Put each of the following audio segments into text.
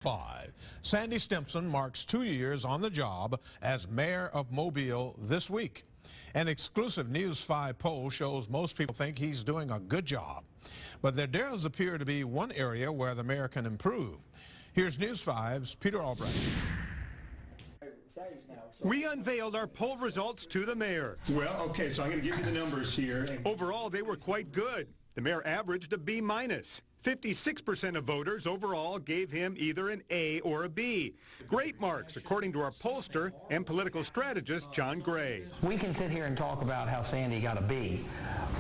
5. Sandy Stimpson marks 2 years on the job as mayor of Mobile this week. An exclusive News 5 poll shows most people think he's doing a good job. But there does appear to be one area where the mayor can improve. Here's News 5's Peter Albright. We unveiled our poll results to the mayor. Well, okay, so I'm going to give you the numbers here. Overall, they were quite good. The mayor averaged a B-. 56% of voters overall gave him either an A or a B. Great marks, according to our pollster and political strategist, John Gray. We can sit here and talk about how Sandy got a B,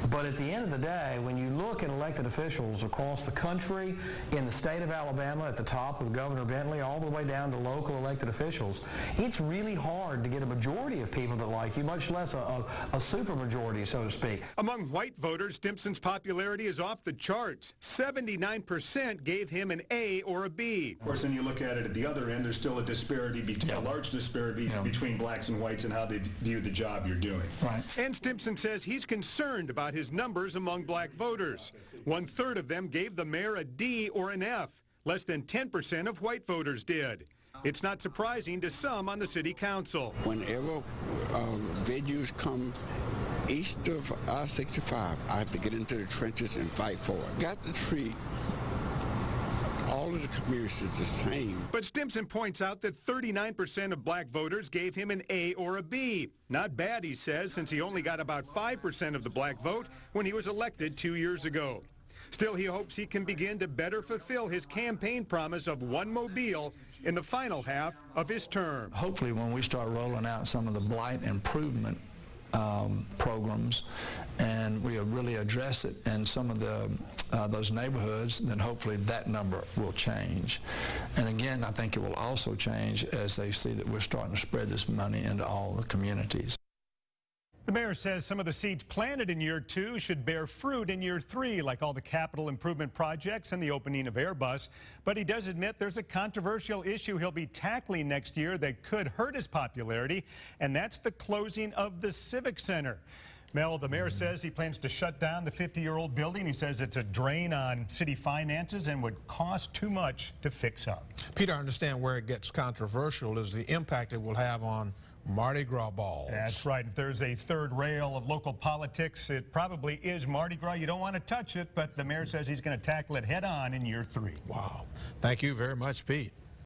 but at the end of the day, when you look at elected officials across the country, in the state of Alabama, at the top with Governor Bentley, all the way down to local elected officials, it's really hard to get a majority of people that like you, much less a supermajority, so to speak. Among white voters, Stimpson's popularity is off the charts. 79% gave him an A or a B. Of course, then you look at it at the other end, there's still a disparity, a large disparity between blacks and whites and how they view the job you're doing. Right. And Stimpson says he's concerned about his numbers among black voters. 1/3 of them gave the mayor a D or an F. Less than 10% of white voters did. It's not surprising to some on the city council. Whenever venues come east of I-65, I have to get into the trenches and fight for it. Got to treat all of the communities the same. But Stimpson points out that 39% of black voters gave him an A or a B. Not bad, he says, since he only got about 5% of the black vote when he was elected 2 years ago. Still, he hopes he can begin to better fulfill his campaign promise of one Mobile in the final half of his term. Hopefully when we start rolling out some of the blight improvement programs and we really address it in some of the those neighborhoods, then hopefully that number will change. And again, I think it will also change as they see that we're starting to spread this money into all the communities. The mayor says some of the seeds planted in year 2 should bear fruit in year 3, like all the capital improvement projects and the opening of Airbus. But he does admit there's a controversial issue he'll be tackling next year that could hurt his popularity, and that's the closing of the Civic Center. Mel, the mayor says he plans to shut down the 50-year-old building. He says it's a drain on city finances and would cost too much to fix up. Peter, I understand where it gets controversial is the impact it will have on Mardi Gras balls. That's right. If there's a third rail of local politics, it probably is Mardi Gras. You don't want to touch it, but the mayor says he's going to tackle it head on in year 3. Wow. Thank you very much, Pete.